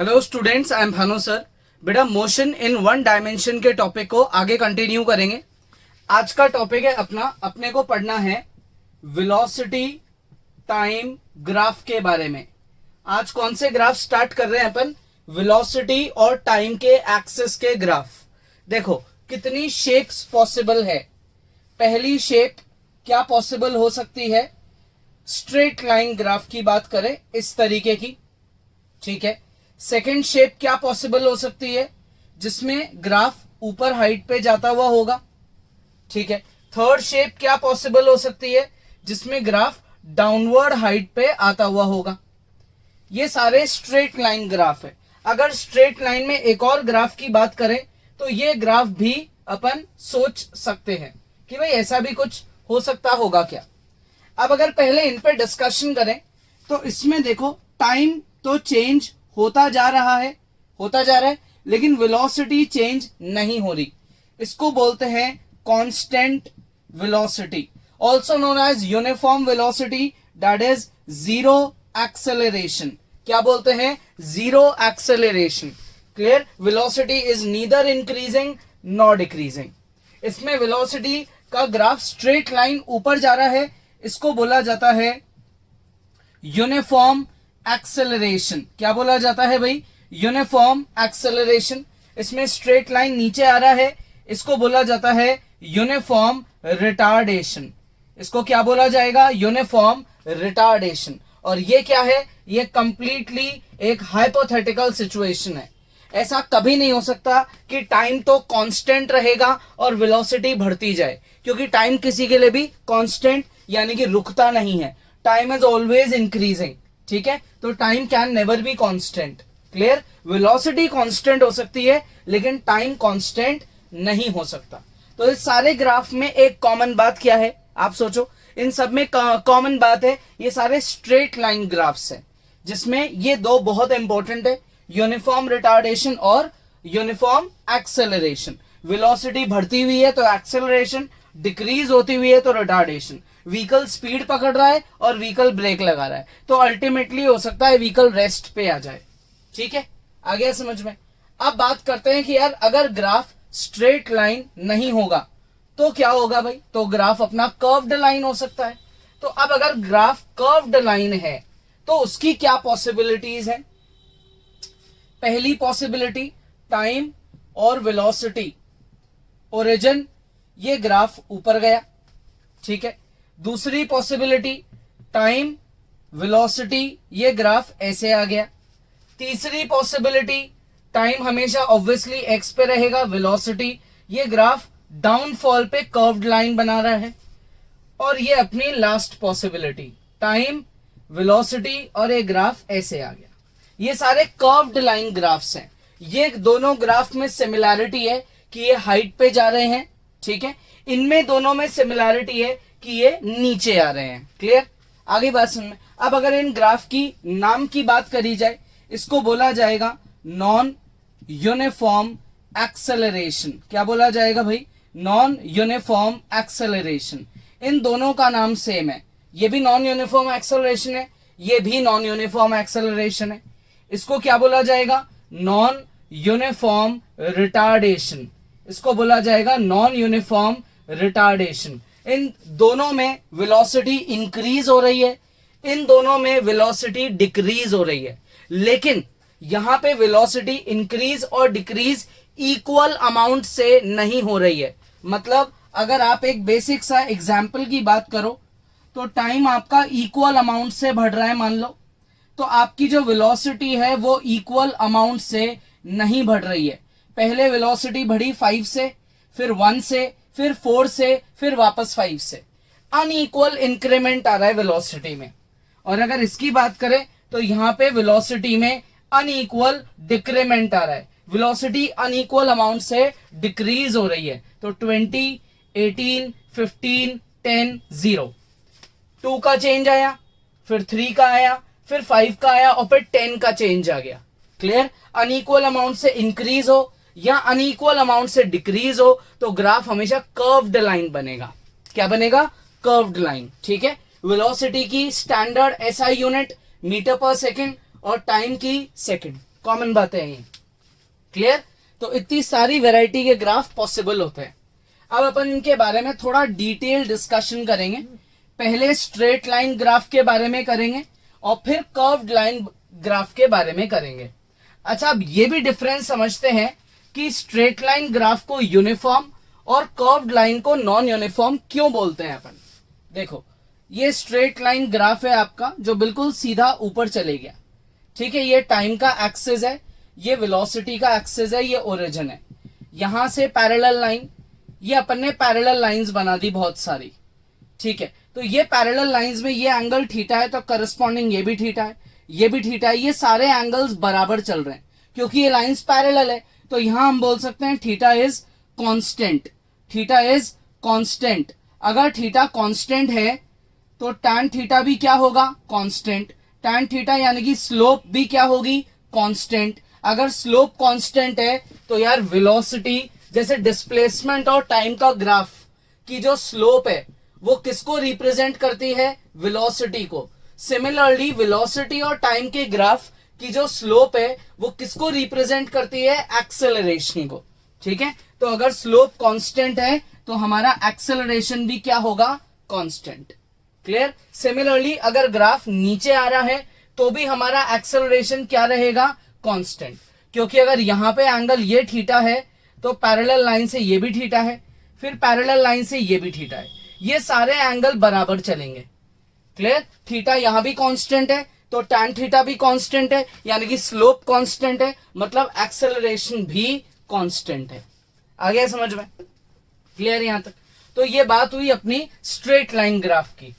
Hello students, I am Bhanu sir. बेटा motion in one dimension के topic को आगे कंटिन्यू करेंगे। आज का टॉपिक है अपने को पढ़ना है वेलोसिटी टाइम ग्राफ के बारे में। आज कौन से ग्राफ स्टार्ट कर रहे हैं अपन? वेलोसिटी और टाइम के एक्सिस के ग्राफ। देखो कितनी शेप्स पॉसिबल है। पहली शेप क्या पॉसिबल हो सकती है? स्ट्रेट लाइन ग्राफ की बात करें इस तरीके की, ठीक है। सेकंड शेप क्या पॉसिबल हो सकती है? जिसमें ग्राफ ऊपर हाइट पे जाता हुआ होगा, ठीक है। थर्ड शेप क्या पॉसिबल हो सकती है? जिसमें ग्राफ डाउनवर्ड हाइट पे आता हुआ होगा। ये सारे स्ट्रेट लाइन ग्राफ है। अगर स्ट्रेट लाइन में एक और ग्राफ की बात करें तो ये ग्राफ भी अपन सोच सकते हैं कि भाई ऐसा भी कुछ हो सकता होगा क्या। अब अगर पहले इन पे डिस्कशन करें तो इसमें देखो टाइम तो चेंज होता जा रहा है, लेकिन वेलोसिटी चेंज नहीं हो रही। इसको बोलते हैं constant velocity, also known as uniform velocity, that is zero acceleration. क्या बोलते हैं? Zero acceleration. Clear? Velocity is neither increasing nor decreasing. इसमें वेलोसिटी का ग्राफ स्ट्रेट लाइन ऊपर जा रहा है, इसको बोला जाता है यूनिफॉर्म एक्सेलरेशन। क्या बोला जाता है भाई? Uniform acceleration. इसमें स्ट्रेट लाइन नीचे आ रहा है, इसको बोला जाता है यूनिफॉर्म रिटार्डेशन। इसको क्या बोला जाएगा? Uniform retardation. और ये क्या है? ये कंप्लीटली एक हाइपोथेटिकल सिचुएशन है। ऐसा कभी नहीं हो सकता कि टाइम तो कांस्टेंट रहेगा और वेलोसिटी बढ़ती जाए, क्योंकि टाइम किसी के लिए भी कांस्टेंट यानी कि रुकता नहीं है। टाइम इज ऑलवेज इंक्रीजिंग, ठीक है। तो time can never be constant. Clear? Velocity constant हो सकती है लेकिन टाइम कांस्टेंट नहीं हो सकता। तो इस सारे ग्राफ में एक कॉमन बात क्या है? आप सोचो, इन सब में कॉमन बात है ये सारे स्ट्रेट लाइन ग्राफ्स है, जिसमें ये दो बहुत इंपॉर्टेंट है, यूनिफॉर्म रिटार्डेशन और यूनिफॉर्म एक्सेलरेशन। वेलोसिटी बढ़ती हुई है तो एक्सेलरेशन, डिक्रीज होती हुई है तो रिटार्डेशन। व्हीकल स्पीड पकड़ रहा है और व्हीकल ब्रेक लगा रहा है तो अल्टीमेटली हो सकता है व्हीकल रेस्ट पे आ जाए, ठीक है। आ गया समझ में? अब बात करते हैं कि यार अगर ग्राफ स्ट्रेट लाइन नहीं होगा तो क्या होगा भाई? तो ग्राफ अपना कर्व्ड लाइन हो सकता है। तो अब अगर ग्राफ कर्व्ड लाइन है तो उसकी क्या पॉसिबिलिटीज है? पहली पॉसिबिलिटी, टाइम और वेलोसिटी ओरिजिन, ये ग्राफ ऊपर गया, ठीक है। दूसरी पॉसिबिलिटी, टाइम वेलोसिटी, ये ग्राफ ऐसे आ गया। तीसरी पॉसिबिलिटी, टाइम हमेशा ऑब्वियसली एक्स पे रहेगा, वेलोसिटी ये ग्राफ डाउनफॉल पे कर्व्ड लाइन बना रहा है। और ये अपनी लास्ट पॉसिबिलिटी, टाइम वेलोसिटी और ये ग्राफ ऐसे आ गया। ये सारे कर्व्ड लाइन ग्राफ्स हैं। ये दोनों ग्राफ में सिमिलैरिटी है कि ये हाइट पे जा रहे हैं, ठीक है। इनमें दोनों में सिमिलैरिटी है कि ये नीचे आ रहे हैं। क्लियर? आगे बात सुन। अब अगर इन ग्राफ की नाम की बात करी जाए, इसको बोला जाएगा नॉन यूनिफॉर्म एक्सेलरेशन। क्या बोला जाएगा भाई? Non uniform acceleration. इन दोनों का नाम सेम है, ये भी नॉन यूनिफॉर्म एक्सेलरेशन है, ये भी नॉन यूनिफॉर्म एक्सेलरेशन है। इसको क्या बोला जाएगा? Non uniform retardation. इसको बोला जाएगा नॉन यूनिफॉर्म रिटार्डेशन। इन दोनों में वेलोसिटी इंक्रीज हो रही है, इन दोनों में वेलोसिटी डिक्रीज हो रही है, लेकिन यहां पे वेलोसिटी इंक्रीज और डिक्रीज इक्वल अमाउंट से नहीं हो रही है। मतलब अगर आप एक बेसिक सा एग्जाम्पल की बात करो तो टाइम आपका इक्वल अमाउंट से बढ़ रहा है मान लो, तो आपकी जो वेलोसिटी है वो इक्वल अमाउंट से नहीं बढ़ रही है। पहले वेलोसिटी बढ़ी 5 से, फिर 1 से, फिर 4 से, फिर वापस 5 से। अनइक्वल इंक्रीमेंट आ रहा है वेलोसिटी में। और अगर इसकी बात करें तो यहां पे वेलोसिटी में अनइक्वल डिक्रीमेंट आ रहा है, वेलोसिटी अनइक्वल अमाउंट से डिक्रीज हो रही है। तो 20, 18, 15, 10, 0, 2 का चेंज आया, फिर 3 का आया, फिर 5 का आया और फिर 10 का चेंज आ गया। क्लियर? अनइक्वल अमाउंट से इंक्रीज हो या अनइक्वल अमाउंट से डिक्रीज हो तो ग्राफ हमेशा कर्व्ड लाइन बनेगा। क्या बनेगा? कर्व्ड लाइन, ठीक है। वेलोसिटी की स्टैंडर्ड एसआई यूनिट मीटर पर सेकंड और टाइम की सेकंड। कॉमन बातें हैं ये, क्लियर। तो इतनी सारी वैरायटी के ग्राफ पॉसिबल होते हैं। अब अपन इनके बारे में थोड़ा डिटेल डिस्कशन करेंगे। पहले स्ट्रेट लाइन ग्राफ के बारे में करेंगे और फिर कर्व्ड लाइन ग्राफ के बारे में करेंगे। अच्छा, अब ये भी डिफरेंस समझते हैं कि स्ट्रेट लाइन ग्राफ को यूनिफॉर्म और कर्व्ड लाइन को नॉन यूनिफॉर्म क्यों बोलते हैं अपन। देखो, ये स्ट्रेट लाइन ग्राफ है आपका जो बिल्कुल सीधा ऊपर चले गया, ठीक है। ये टाइम का एक्सिस है, ये वेलोसिटी का एक्सिस है, ये ओरिजिन है। यहां से पैरेलल लाइन, ये अपन ने पैरेलल लाइंस बना दी बहुत सारी, ठीक है। तो ये पैरेलल लाइंस में ये एंगल थीटा है, तो करस्पॉन्डिंग ये भी थीटा है, ये भी थीटा है। ये सारे एंगल्स बराबर चल रहे हैं क्योंकि ये लाइंस पैरेलल है। तो यहां हम बोल सकते हैं theta is constant, theta is constant. अगर थीटा कांस्टेंट है तो tan थीटा भी क्या होगा, कांस्टेंट। tan थीटा यानी कि स्लोप भी क्या होगी, कांस्टेंट। अगर स्लोप कांस्टेंट है तो यार वेलोसिटी, जैसे डिस्प्लेसमेंट और टाइम का ग्राफ की जो स्लोप है वो किसको रिप्रेजेंट करती है, वेलोसिटी को। सिमिलरली वेलोसिटी और टाइम के ग्राफ की जो स्लोप है वो किसको रिप्रेजेंट करती है, एक्सेलरेशन को, ठीक है। तो अगर स्लोप कांस्टेंट है तो हमारा एक्सेलरेशन भी क्या होगा, कांस्टेंट, क्लियर। सिमिलरली अगर ग्राफ नीचे आ रहा है तो भी हमारा एक्सेलरेशन क्या रहेगा, कांस्टेंट, क्योंकि अगर यहां पे एंगल ये थीटा है तो पैरेलल लाइन से ये भी थीटा है, फिर पैरेलल लाइन से ये भी थीटा है, ये सारे एंगल बराबर चलेंगे, क्लियर। थीटा यहां भी कांस्टेंट है तो tan थीटा भी कांस्टेंट है, यानी कि स्लोप कांस्टेंट है, मतलब एक्सेलरेशन भी कांस्टेंट है। आ गया समझ में, क्लियर यहां तक। तो ये बात हुई अपनी स्ट्रेट लाइन ग्राफ की।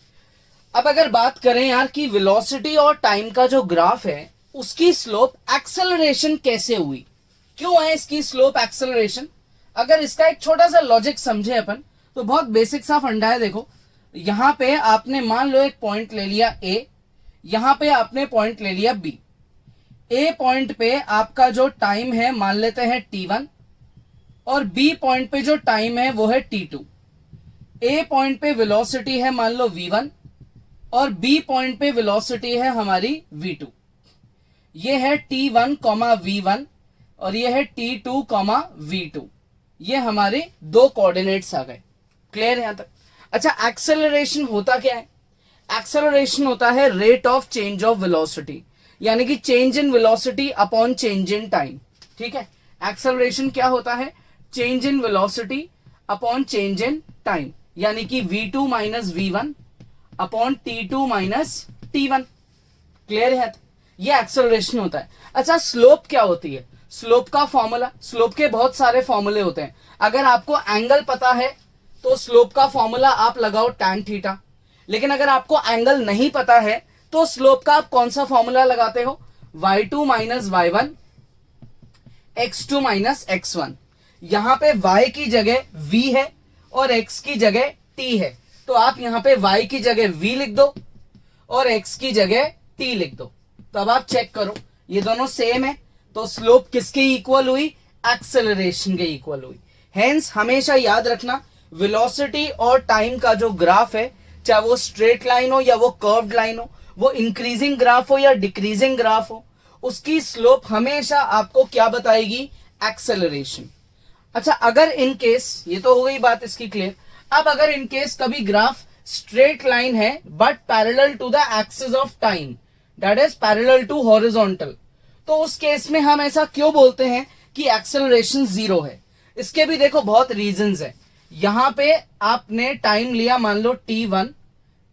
अब अगर बात करें यार कि वेलोसिटी और टाइम का जो ग्राफ है उसकी स्लोप एक्सेलरेशन कैसे हुई, क्यों है इसकी स्लोप एक्सेलरेशन। अगर इसका एक छोटा सा लॉजिक समझे अपन तो बहुत बेसिक सा फंडा है। देखो, यहां पे आपने मान लो एक पॉइंट ले लिया A, यहां पे आपने पॉइंट ले लिया B। A पॉइंट पे आपका जो टाइम है मान लेते हैं T1 और B पॉइंट पे जो टाइम है वो है T2। A पॉइंट पे वेलोसिटी है मान लो V1 और B पॉइंट पे वेलोसिटी है हमारी V2। ये है T1, V1 और ये है T2, V2। ये हमारे दो कोऑर्डिनेट्स आ गए, क्लियर यहां तक। अच्छा, एक्सेलरेशन होता क्या है, एक्सेलरेशन होता है rate of change of velocity, यानी कि change in velocity upon change in time, ठीक है। एक्सेलरेशन क्या होता है, change in velocity upon change in time, यानी कि V2 minus V1 upon T2 minus T1, clear है। ये एक्सेलरेशन होता है। अच्छा, स्लोप क्या होती है, स्लोप का फॉर्मूला, स्लोप के बहुत सारे फॉर्मूले होते हैं। अगर आपको एंगल पता है तो स्लोप का फॉर्मूला आप लगाओ tan थीटा, लेकिन अगर आपको एंगल नहीं पता है तो स्लोप का आप कौन सा फॉर्मूला लगाते हो, y2 minus y1 x2 minus x1। यहां पे y की जगह v है और x की जगह t है, तो आप यहां पे y की जगह v लिख दो और x की जगह t लिख दो। तो अब आप चेक करो ये दोनों सेम है, तो स्लोप किसके इक्वल हुई, एक्सेलरेशन के इक्वल हुई। हेंस हमेशा याद रखना, वेलोसिटी और टाइम का जो ग्राफ है, चाहे वो स्ट्रेट लाइन हो या वो कर्व्ड लाइन हो, वो इंक्रीजिंग ग्राफ हो या डिक्रीजिंग ग्राफ हो, उसकी स्लोप हमेशा आपको क्या बताएगी, एक्सेलरेशन। अच्छा, अगर इन केस, ये तो हो गई बात इसकी क्लियर। अब अगर इन केस कभी ग्राफ स्ट्रेट लाइन है but parallel to the axis of time, that is parallel to horizontal, तो उस केस में हम ऐसा क्यों बोलते हैं कि एक्सेलरेशन जीरो है। इसके भी देखो बहुत रीजंस है। यहां पे आपने टाइम लिया मान लो T1,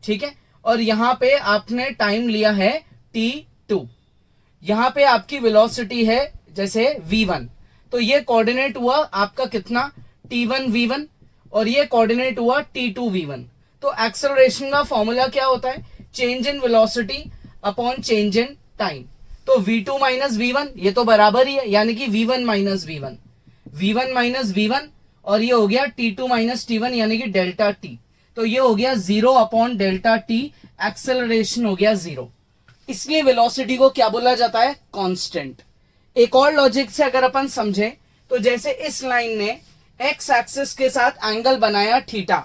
ठीक है, और यहां पे आपने टाइम लिया है T2। यहां पे आपकी वेलोसिटी है जैसे V1, तो ये कोऑर्डिनेट हुआ आपका कितना, T1 V1 और ये कोऑर्डिनेट हुआ T2 V1। तो एक्सेलरेशन का फॉर्मूला क्या होता है, change in velocity upon change in time. तो V2 माइनस V1 ये तो बराबर ही है, यानी कि V1 minus V1, V1 minus V1 और ये हो गया T2 माइनस T1 यानी कि डेल्टा T। तो ये हो गया 0 अपॉन डेल्टा T, एक्सेलरेशन हो गया 0। इसलिए वेलोसिटी को क्या बोला जाता है, कांस्टेंट। एक और लॉजिक से अगर अपन समझे तो जैसे इस लाइन ने एक्स एक्सिस के साथ एंगल बनाया थीटा,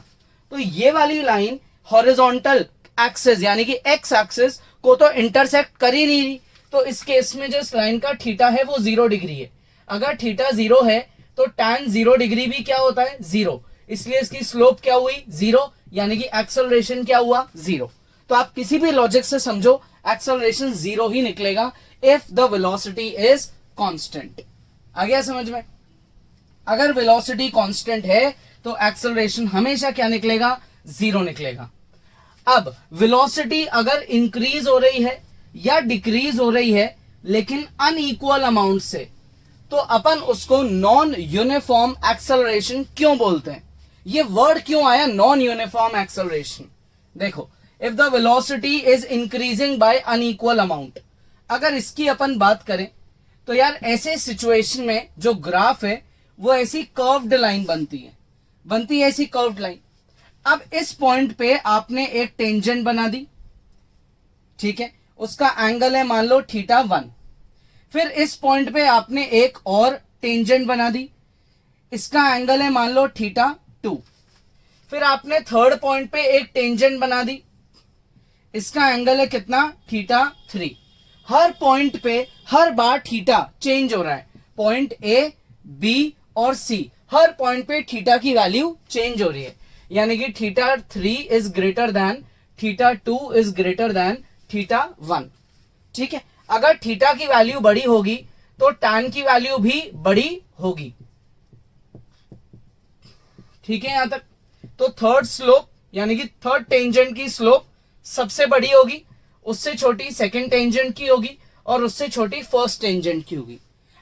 तो ये वाली लाइन हॉरिजॉन्टल एक्सिस यानी कि एक्स एक्सिस को तो इंटरसेक्ट कर ही नहीं रही, तो इस केस में जो इस लाइन का थीटा है वो 0 डिग्री है। अगर थीटा 0 है तो tan 0 डिग्री भी क्या होता है 0, इसलिए इसकी स्लोप क्या हुई 0, यानी कि एक्सेलरेशन क्या हुआ 0। तो आप किसी भी लॉजिक से समझो एक्सेलरेशन 0 ही निकलेगा if the velocity is constant. आ गया समझ में? अगर वेलोसिटी कांस्टेंट है तो एक्सेलरेशन हमेशा क्या निकलेगा 0 निकलेगा। अब वेलोसिटी अगर इंक्रीज हो रही है या डिक्रीज हो रही है लेकिन अनइक्वल अमाउंट से, तो अपन उसको नॉन यूनिफॉर्म एक्सेलरेशन क्यों बोलते हैं? ये वर्ड क्यों आया नॉन यूनिफॉर्म एक्सेलरेशन? देखो, if the velocity is increasing by unequal amount, अगर इसकी अपन बात करें तो यार ऐसे सिचुएशन में जो ग्राफ है वो ऐसी कर्व्ड लाइन बनती है ऐसी कर्व्ड लाइन। अब इस पॉइंट पे आपने एक टेंजेंट बना दी, ठीक है, उसका एंगल है मान लो θ1। फिर इस पॉइंट पे आपने एक और टेंजेंट बना दी, इसका एंगल है मान लो θ2। फिर आपने थर्ड पॉइंट पे एक टेंजेंट बना दी, इसका एंगल है कितना θ3। हर पॉइंट पे हर बार थीटा चेंज हो रहा है, पॉइंट ए बी और सी, हर पॉइंट पे थीटा की वैल्यू चेंज हो रही है, यानी कि θ3 is greater than θ2 is greater than θ1। ठीक है, अगर थीटा की वैल्यू बड़ी होगी तो tan की वैल्यू भी बड़ी होगी। ठीक है यहां तक? तो थर्ड स्लोप यानी कि थर्ड टेंजेंट की स्लोप सबसे बड़ी होगी, उससे छोटी सेकंड टेंजेंट की होगी और उससे छोटी फर्स्ट टेंजेंट की होगी।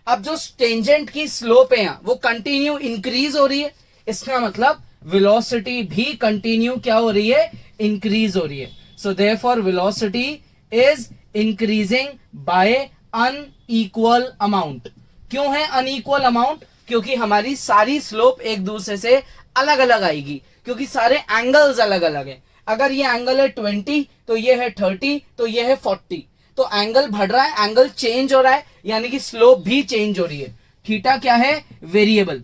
अब जो टेंजेंट की स्लोप है यहां वो कंटिन्यू इंक्रीज हो रही है, इसका मतलब वेलोसिटी भी कंटिन्यू क्या हो रही है इंक्रीज हो रही है। So therefore velocity is increasing by unequal amount. क्यों है अनइक्वल अमाउंट? क्योंकि हमारी सारी स्लोप एक दूसरे से अलग अलग आएगी, क्योंकि सारे एंगल्स अलग अलग हैं। अगर ये एंगल है 20 तो ये है 30 तो ये है 40, तो एंगल बढ़ रहा है, एंगल चेंज हो रहा है, यानी कि स्लोप भी चेंज हो रही है। थीटा क्या है वेरिएबल,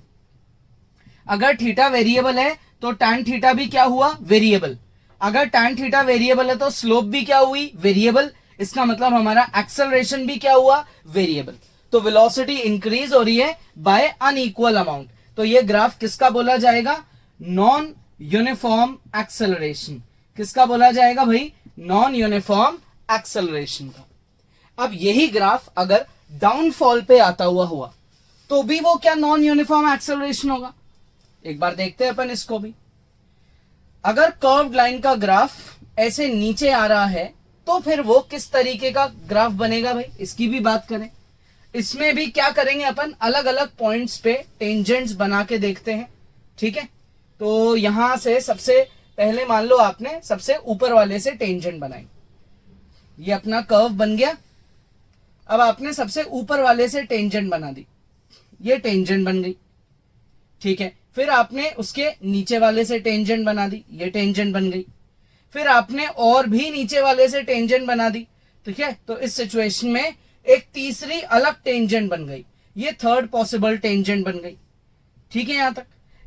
अगर थीटा वेरिएबल है तो tan थीटा भी क्या हुआ वेरिएबल। अगर tan थीटा वेरिएबल है तो स्लोप भी क्या हुई वेरिएबल, इसका मतलब हमारा एक्सेलरेशन भी क्या हुआ वेरिएबल। तो वेलोसिटी इंक्रीज हो रही है बाय अनइक्वल अमाउंट, तो ये ग्राफ किसका बोला जाएगा नॉन यूनिफॉर्म एक्सेलरेशन। किसका बोला जाएगा भाई नॉन यूनिफॉर्म एक्सेलरेशन का। अब यही ग्राफ अगर डाउनफॉल पे आता हुआ तो भी वो क्या नॉन यूनिफॉर्म एक्सेलरेशन होगा। एक बार देखते हैं अपन इसको भी। अगर कर्व्ड लाइन का ग्राफ ऐसे नीचे आ रहा है तो फिर वो किस तरीके का ग्राफ बनेगा भाई, इसकी भी बात करें। इसमें भी क्या करेंगे अपन अलग अलग पॉइंट्स पे टेंजेंट्स बना के देखते हैं। ठीक है, तो यहां से सबसे पहले मान लो आपने सबसे ऊपर वाले से टेंजेंट बनाई, ये अपना कर्व बन गया। अब आपने सबसे ऊपर वाले से टेंजेंट बना दी, ये टेंजेंट बन गई। ठीक है, फिर आपने उसके नीचे वाले से टेंजेंट बना दी, ये टेंजेंट बन गई। फिर आपने और भी नीचे वाले से टेंजेंट बना दी। ठीक है, तो इस सिचुएशन में एक तीसरी अलग टेंजेंट बन गई, ये थर्ड पॉसिबल टेंजेंट बन गई। ठीक है, यहां तक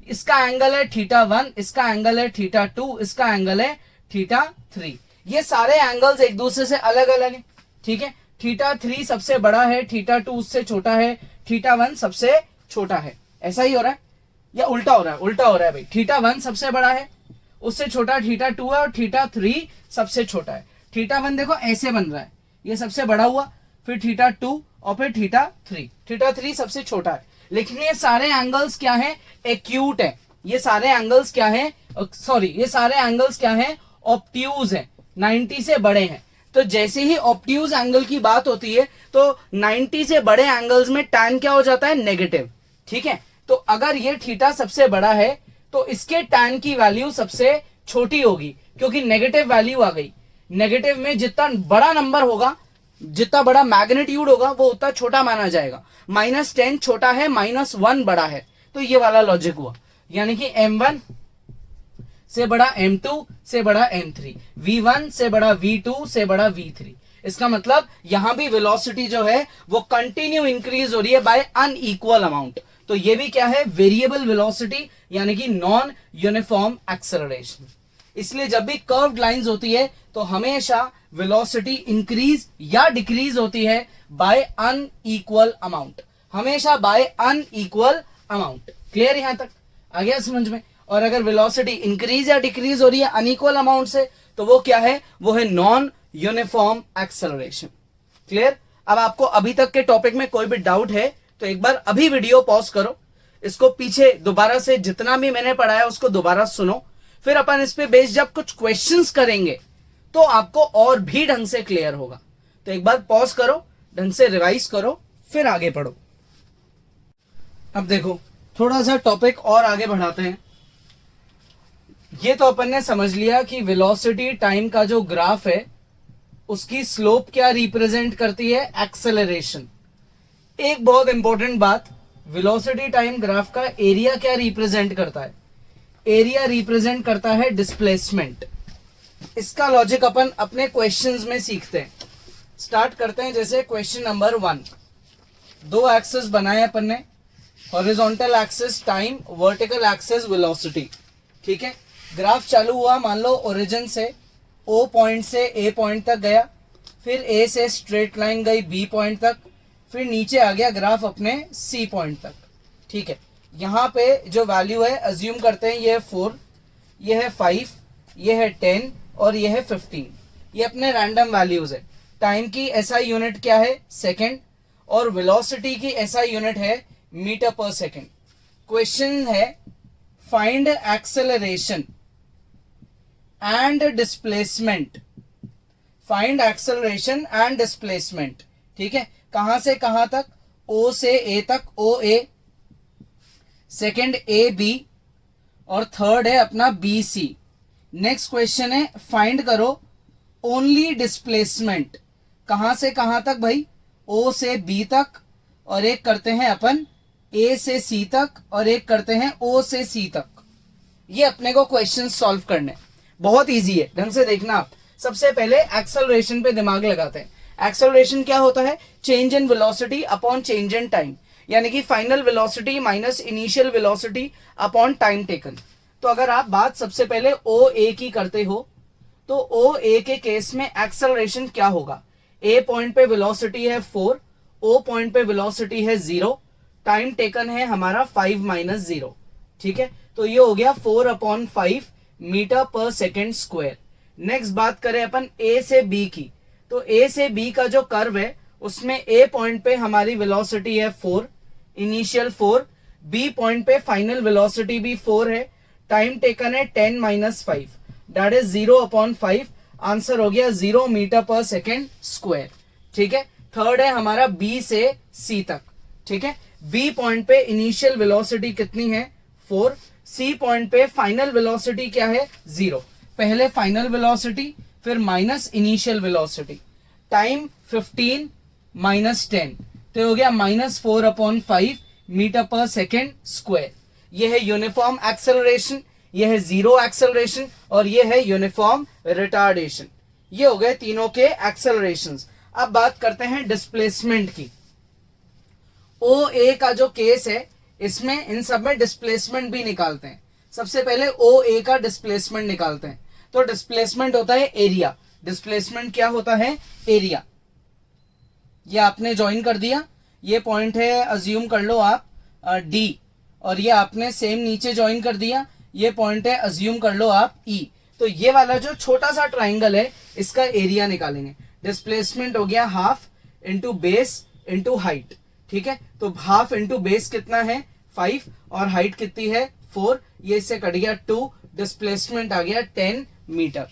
इसका एंगल है θ1, इसका एंगल है θ2, इसका एंगल है θ3। ये सारे एंगल्स एक दूसरे से अलग अलग हैं। ठीक है, θ3 सबसे बड़ा है, θ2 उससे छोटा है, θ1 सबसे छोटा है। ऐसा ही हो रहा है या उल्टा हो रहा है? उल्टा हो रहा है भाई, θ1 सबसे बड़ा है, उससे छोटा θ2 है और θ3 सबसे छोटा है। θ1 देखो ऐसे बन रहा है, ये सबसे बड़ा हुआ, फिर θ2 और फिर θ3। θ3 सबसे छोटा है, लेकिन ये सारे एंगल्स क्या हैं एक्यूट है। ये सारे एंगल्स क्या हैं सॉरी ये सारे एंगल्स क्या हैं ऑब्ट्यूज है, 90 से बड़े हैं। तो जैसे ही ऑब्ट्यूज एंगल की बात होती है तो 90 से बड़े एंगल्स में tan क्या हो जाता है नेगेटिव। ठीक है, तो अगर ये थीटा सबसे बड़ा है तो इसके tan की वैल्यू सबसे छोटी होगी, क्योंकि नेगेटिव वैल्यू आ गई। नेगेटिव में जितना बड़ा नंबर होगा, जितना बड़ा मैग्नीट्यूड होगा वो उतना छोटा माना जाएगा। -10 छोटा है, -1 बड़ा है, तो ये वाला लॉजिक हुआ। यानी कि m1 से बड़ा m2 से बड़ा m3, v1 से बड़ा v2 से बड़ा v3। इसका मतलब यहां भी वेलोसिटी जो है वो कंटिन्यू इंक्रीज हो रही है बाय अनइक्वल अमाउंट। तो ये भी क्या है वेरिएबल वेलोसिटी, यानी कि नॉन यूनिफॉर्म एक्सेलरेशन। इसलिए जब भी कर्व्ड लाइंस होती है तो हमेशा वेलोसिटी इंक्रीज या डिक्रीज होती है बाय अनइक्वल अमाउंट, हमेशा बाय अनइक्वल अमाउंट। क्लियर यहां तक आ गया समझ में? और अगर वेलोसिटी इंक्रीज या डिक्रीज हो रही है अनइक्वल अमाउंट से तो वो क्या है? वो है नॉन यूनिफॉर्म एक्सेलरेशन। क्लियर? अब आपको अभी तक के टॉपिक में कोई भी डाउट है तो एक बार अभी वीडियो पॉज करो, इसको पीछे दोबारा से जितना भी मैंने पढ़ाया उसको दोबारा सुनो, फिर अपन इस पे बेस्ड जब कुछ क्वेश्चंस करेंगे तो आपको और भी ढंग से क्लियर होगा। तो एक बार पॉज करो, ढंग से रिवाइज करो, फिर आगे पढ़ो। अब देखो थोड़ा सा टॉपिक और आगे बढ़ाते हैं। ये तो अपन ने समझ लिया कि वेलोसिटी टाइम का जो ग्राफ है उसकी स्लोप क्या रिप्रेजेंट करती है? एक्सेलरेशन। एक बहुत इंपॉर्टेंट बात, वेलोसिटी टाइम ग्राफ का एरिया क्या रिप्रेजेंट करता है? एरिया रिप्रेजेंट करता है डिस्प्लेसमेंट। इसका लॉजिक अपन अपने क्वेश्चंस में सीखते हैं। स्टार्ट करते हैं। जैसे क्वेश्चन नंबर 1, दो एक्सेस बनाए अपन ने, horizontal axis time, vertical access velocity. ठीक है, ग्राफ चालू हुआ मान लो ओरिजिन से, ओ पॉइंट से ए पॉइंट तक गया, फिर ए से स्ट्रेट लाइन गई बी पॉइंट तक, फिर नीचे आ गया ग्राफ अपने सी पॉइंट तक। ठीक है, यहाँ पे जो वैल्यू है अज्यूम करते हैं ये है 4, ये है 5, ये है 10 और ये है 15। ये अपने रैंडम वैल्यूज है। टाइम की एसआई यूनिट क्या है? सेकेंड। और वेलोसिटी की एसआई यूनिट है मीटर पर सेकेंड। क्वेश्चन है find acceleration and displacement. Find acceleration and displacement. ठीक है, कहां से कहां तक? ओ से ए तक, ओ ए, सेकेंड ए बी और थर्ड है अपना बी सी। नेक्स्ट क्वेश्चन है फाइंड करो ओनली डिस्प्लेसमेंट। कहां से कहां तक भाई? ओ से बी तक, और एक करते हैं अपन ए से सी तक, और एक करते हैं ओ से सी तक। ये अपने को क्वेश्चन सॉल्व करने बहुत इजी है, ढंग से देखना आप। सबसे पहले एक्सेलरेशन पे दिमाग लगाते हैं। एक्सेलरेशन क्या होता है? Change in velocity upon change in time, यानी कि final velocity minus initial velocity upon time taken. तो अगर आप बात सबसे पहले ओ ए की करते हो तो ओ ए के केस में एक्सेलरेशन क्या होगा? ए पॉइंट पे वेलोसिटी है 4, ओ पॉइंट पे वेलोसिटी है 0, टाइम टेकन है हमारा 5 - 0। ठीक है, तो ये हो गया 4/5 मीटर पर सेकेंड स्क्वायर। नेक्स्ट बात करें अपन ए से बी की, तो ए से बी का जो कर्व है उसमें ए पॉइंट पे हमारी वेलोसिटी है 4, इनिशियल 4, बी पॉइंट पे फाइनल वेलोसिटी भी 4 है, टाइम टेकन है 10 - 5, दैट इज 0/5। आंसर हो गया 0 मीटर पर सेकेंड स्क्वायर। ठीक है, थर्ड है हमारा बी से सी तक। ठीक है, बी पॉइंट पे इनिशियल वेलोसिटी कितनी है? 4, सी पॉइंट पे फाइनल वेलोसिटी क्या है? 0। पहले फाइनल वेलोसिटी फिर माइनस इनिशियल वेलोसिटी, टाइम 15 - 10, तो हो गया -4/5 मीटर पर सेकेंड स्क्वायर। ये है यूनिफॉर्म एक्सेलरेशन, ये है जीरो एक्सेलरेशन और ये है यूनिफॉर्म रिटार्डेशन। ये हो गए तीनों के एक्सेलरेशंस। अब बात करते हैं डिस्प्लेसमेंट की। ओ ए का जो केस है इसमें इन सब में डिस्प्लेसमेंट भी निकालते हैं। सबसे पहले ओ ए का डिस्प्लेसमेंट निकालते हैं। तो डिस्प्लेसमेंट होता है एरिया। डिस्प्लेसमेंट क्या होता है? एरिया। ये आपने ज्वाइन कर दिया, ये पॉइंट है अज्यूम कर लो आप डी, और ये आपने सेम नीचे ज्वाइन कर दिया, ये पॉइंट है अज्यूम कर लो आप ई। तो ये वाला जो छोटा सा ट्राइंगल है इसका एरिया निकालेंगे। डिस्प्लेसमेंट हो गया half into base into height. ठीक है, तो हाफ इंटू बेस कितना है? 5 और हाइट कितनी है? 4। ये इससे कट गया 2, डिस्प्लेसमेंट आ गया 10 मीटर।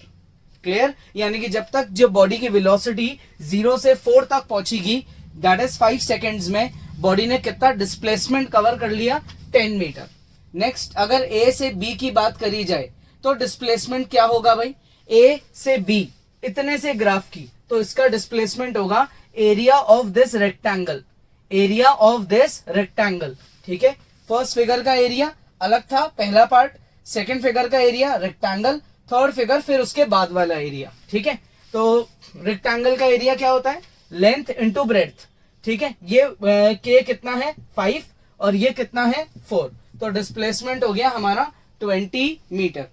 क्लियर? यानी कि जब तक जो बॉडी की वेलोसिटी 0 से 4 तक पहुंचेगी, दैट इज 5 सेकेंड्स में बॉडी ने कितना डिस्प्लेसमेंट कवर कर लिया? 10 मीटर। नेक्स्ट अगर ए से बी की बात करी जाए तो डिस्प्लेसमेंट क्या होगा भाई? ए से बी इतने से ग्राफ की, तो इसका डिस्प्लेसमेंट होगा area of this rectangle. Area of this rectangle. ठीक है, फर्स्ट फिगर का एरिया अलग था, पहला पार्ट, सेकंड फिगर का एरिया रेक्टेंगल, थर्ड फिगर फिर उसके बाद वाला एरिया। ठीक है, तो रेक्टेंगल का एरिया क्या होता है? Length into breadth. ठीक है, ये के कितना है? 5 और ये कितना है? 4। तो डिस्प्लेसमेंट हो गया हमारा 20 मीटर।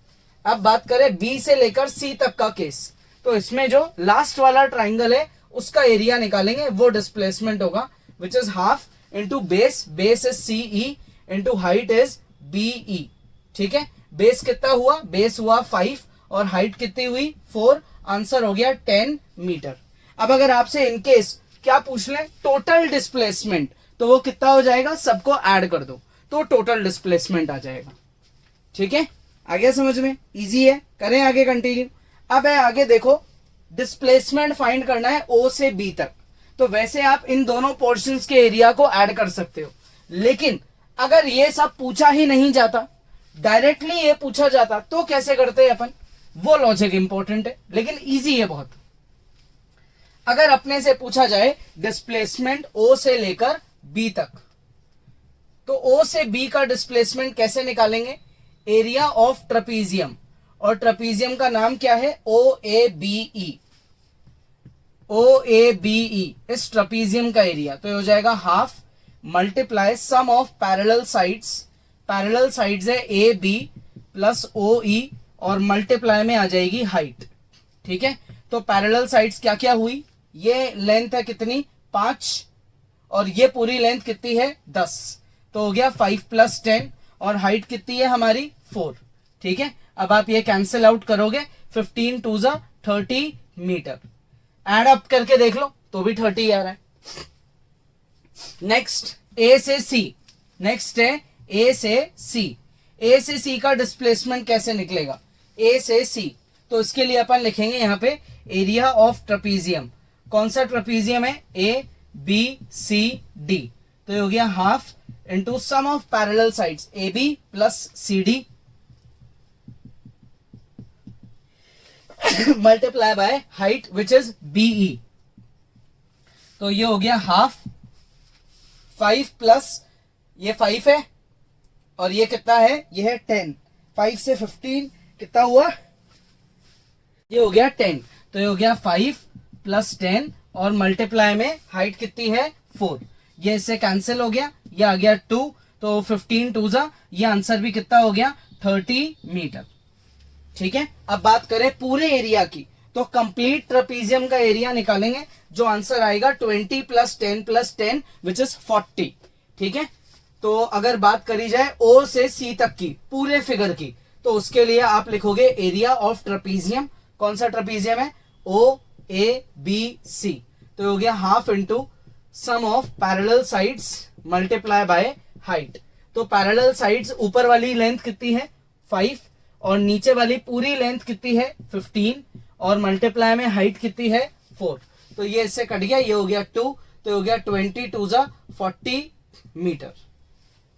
अब बात करें बी से लेकर सी तक का केस, तो इसमें जो लास्ट वाला ट्राइंगल है उसका एरिया निकालेंगे, वो डिस्प्लेसमेंट होगा which is half into base, base is C E into height is B E. ठीक है, बेस कितना हुआ, बेस हुआ 5 और हाइट कितनी हुई 4, आंसर हो गया 10 मीटर। अब अगर आपसे इनकेस क्या पूछ लें टोटल डिस्प्लेसमेंट, तो वो कितना हो जाएगा, सबको ऐड कर दो तो टोटल डिस्प्लेसमेंट आ जाएगा। ठीक है, आ गया समझ में, इजी है, करें आगे कंटिन्यू। अब है आगे देखो, डिस्प्लेसमेंट फाइंड करना है ओ से बी तक, तो वैसे आप इन दोनों पोर्शंस के एरिया को ऐड कर सकते हो, लेकिन अगर ये सब पूछा ही नहीं जाता, डायरेक्टली ये पूछा जाता तो कैसे करते हैं अपन, वो लॉजिक इंपॉर्टेंट है, लेकिन इजी है बहुत। अगर अपने से पूछा जाए डिस्प्लेसमेंट ओ से लेकर बी तक, तो ओ से बी का डिस्प्लेसमेंट कैसे निकालेंगे, एरिया ऑफ ट्रेपीजियम, और ट्रेपीजियम का नाम क्या है, ओ A B E, O A B E, इस ट्रेपीजियम का एरिया तो हो जाएगा half multiply sum of parallel sides, parallel sides है ए बी प्लस ओ ई, और मल्टीप्लाई में आ जाएगी हाइट। ठीक है, तो पैरेलल साइड्स क्या क्या हुई, ये लेंथ है कितनी 5 और ये पूरी लेंथ कितनी है 10, तो हो गया 5 + 10, और हाइट कितनी है हमारी 4। ठीक है, अब आप ये कैंसिल आउट करोगे, 15 2 = 30 मीटर, एड अप करके देख लो तो भी 30 आ रहा है। नेक्स्ट ए से सी, नेक्स्ट है ए से सी, ए से सी का डिस्प्लेसमेंट कैसे निकलेगा, ए से सी, तो इसके लिए अपन लिखेंगे यहाँ पे एरिया ऑफ ट्रेपीजियम, कौन सा ट्रेपीजियम है, ए बी सी डी, तो ये हो गया half into sum of parallel sides A B plus C D multiply by height which is BE, तो ये हो गया हाफ 5 प्लस ये 5 है और ये कितना है, ये है 10, 5 से 15 कितना हुआ, ये हो गया 10, तो ये हो गया 5 + 10 और मल्टीप्लाई में हाइट कितनी है 4, ये इससे कैंसिल हो गया, ये आ गया 2, तो 15 2 = ये आंसर भी कितना हो गया 30 मीटर। ठीक है, अब बात करें पूरे एरिया की, तो कंप्लीट ट्रेपीजियम का एरिया निकालेंगे, जो आंसर आएगा 20 + 10 + 10 विच इज 40। ठीक है, तो अगर बात करी जाए ओ से सी तक की पूरे फिगर की, तो उसके लिए आप लिखोगे एरिया ऑफ ट्रेपीजियम, कौन सा ट्रेपीजियम है, ओ ए बी सी, तो हो गया half into sum of parallel sides multiply by height, तो पैरेलल साइड्स ऊपर वाली लेंथ कितनी है 5 और नीचे वाली पूरी लेंथ कितनी है 15 और मल्टीप्लाई में हाइट कितनी है 4, तो ये इससे कट गया, ये हो गया 2, तो हो गया 20 2 = 40 मीटर।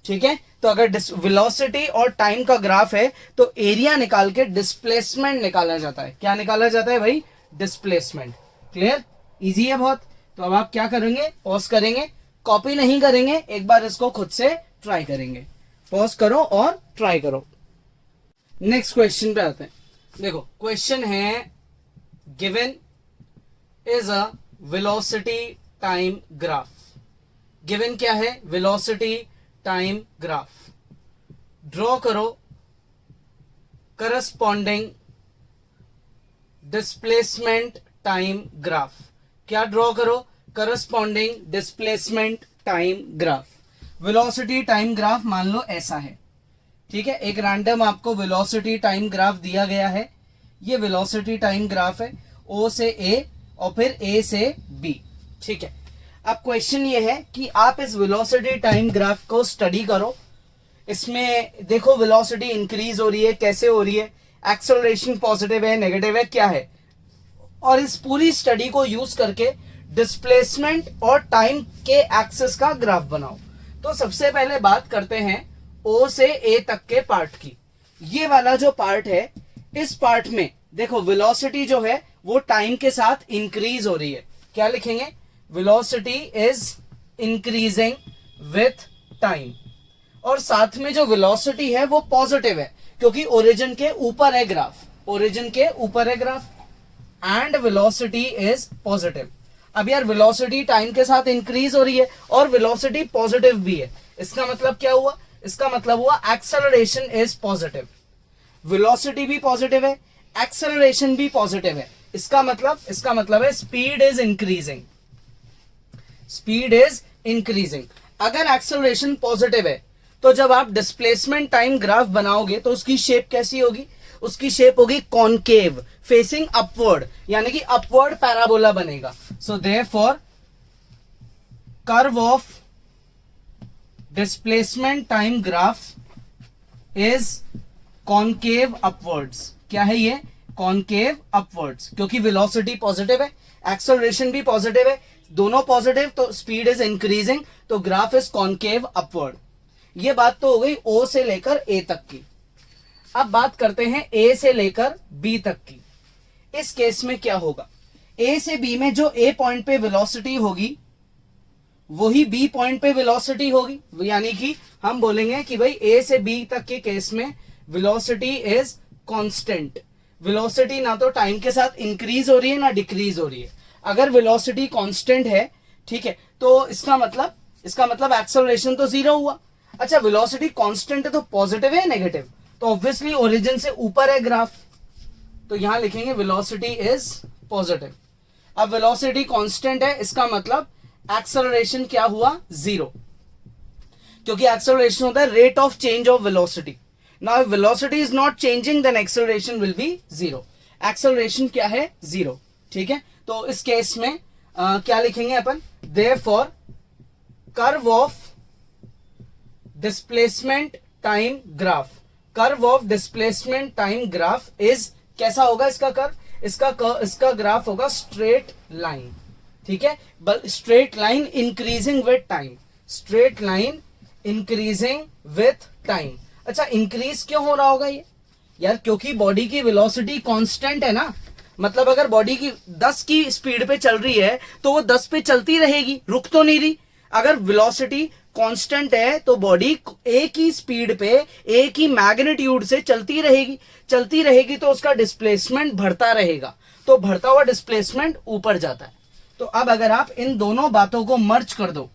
ठीक है, तो अगर वेलोसिटी और टाइम का ग्राफ है तो एरिया निकाल के डिस्प्लेसमेंट निकाला जाता है, क्या निकाला जाता है भाई, डिस्प्लेसमेंट। क्लियर, इजी है बहुत। तो अब आप क्या करेंगे, पॉज करेंगे, कॉपी नहीं करेंगे, एक बार इसको खुद से ट्राई करेंगे, पॉज करो और ट्राई करो। नेक्स्ट क्वेश्चन पे आते हैं। देखो क्वेश्चन है given is a velocity time graph, given क्या है, वेलोसिटी टाइम ग्राफ, ड्रॉ करो करस्पॉन्डिंग डिस्प्लेसमेंट टाइम ग्राफ, क्या ड्रॉ करो, corresponding displacement time graph. Velocity time graph मान लो ऐसा है, ठीक है, एक रैंडम आपको वेलोसिटी टाइम ग्राफ दिया गया है, ये वेलोसिटी टाइम ग्राफ है ओ से ए और फिर ए से बी। ठीक है, अब क्वेश्चन ये है कि आप इस वेलोसिटी टाइम ग्राफ को स्टडी करो, इसमें देखो वेलोसिटी इंक्रीज हो रही है, कैसे हो रही है, एक्सेलरेशन पॉजिटिव है नेगेटिव है क्या है, और इस पूरी स्टडी को यूज करके डिस्प्लेसमेंट और टाइम के एक्सेस का ग्राफ बनाओ। तो सबसे पहले बात करते हैं ओ से ए तक के पार्ट की। ये वाला जो पार्ट है, इस पार्ट में देखो वेलोसिटी जो है वो टाइम के साथ इंक्रीज हो रही है, क्या लिखेंगे, velocity is increasing with time, और साथ में जो वेलोसिटी है वो पॉजिटिव है क्योंकि ओरिजिन के ऊपर है ग्राफ, ओरिजिन के ऊपर है graph, and velocity is positive. अब यार वेलोसिटी टाइम के साथ इंक्रीज हो रही है और वेलोसिटी पॉजिटिव भी है, इसका मतलब क्या हुआ, इसका मतलब हुआ एक्सेलरेशन इज पॉजिटिव। वेलोसिटी भी पॉजिटिव है, एक्सेलरेशन भी पॉजिटिव है। इसका मतलब है speed is increasing, speed is increasing. अगर एक्सेलरेशन पॉजिटिव है तो जब आप डिस्प्लेसमेंट टाइम ग्राफ बनाओगे तो उसकी शेप कैसी होगी? उसकी शेप होगी कॉनकेव, फेसिंग अपवर्ड, यानी कि अपवर्ड पैराबोला बनेगा। So therefore curve of displacement time graph is concave upwards. क्या है ये? कॉनकेव अपवर्ड्स, क्योंकि वेलोसिटी पॉजिटिव है, एक्सेलरेशन भी पॉजिटिव है, दोनों पॉजिटिव, तो स्पीड इज इंक्रीजिंग, तो ग्राफ इज कॉनकेव अपवर्ड। ये बात तो हो गई ओ से लेकर ए तक की। अब बात करते हैं ए से लेकर बी तक की। इस केस में क्या होगा? ए से बी में जो ए पॉइंट पे वेलोसिटी होगी वही बी पॉइंट पे वेलोसिटी होगी, यानी कि हम बोलेंगे कि भाई ए से बी तक के केस में वेलोसिटी इज कांस्टेंट। वेलोसिटी ना तो टाइम के साथ इंक्रीज हो रही है ना डिक्रीज हो रही है। अगर वेलोसिटी कांस्टेंट है, ठीक है, तो इसका मतलब एक्सेलरेशन तो जीरो हुआ। अच्छा, वेलोसिटी कांस्टेंट है तो पॉजिटिव है नेगेटिव? तो ऑब्वियसली ओरिजिन से ऊपर है ग्राफ, तो यहां लिखेंगे वेलोसिटी इज पॉजिटिव। अब वेलोसिटी कांस्टेंट है, इसका मतलब एक्सेलरेशन क्या हुआ? जीरो, क्योंकि एक्सेलरेशन होता है rate of change of velocity. Now if velocity is not changing then acceleration will be zero. Acceleration क्या है? जीरो। ठीक है, तो इस केस में क्या लिखेंगे अपन? Therefore curve of displacement time graph, curve of displacement time graph is, कैसा होगा इसका कर्व? इसका ग्राफ होगा स्ट्रेट लाइन। ठीक है, straight line increasing with time, straight line increasing with time. अच्छा, इंक्रीज क्यों हो रहा होगा ये? यार क्योंकि बॉडी की वेलोसिटी कांस्टेंट है ना। मतलब अगर बॉडी की 10 की स्पीड पे चल रही है तो वो 10 पे चलती रहेगी, रुक तो नहीं रही। अगर वेलोसिटी कांस्टेंट है तो बॉडी एक ही स्पीड पे, एक ही मैग्नीट्यूड से चलती रहेगी तो उसका डिस्प्लेसमेंट बढ़ता रहेगा, तो बढ़ता हुआ डिस्प्लेसमेंट ऊपर जाता है। तो अब अगर आप इन दोनों बातों को मर्ज कर दो,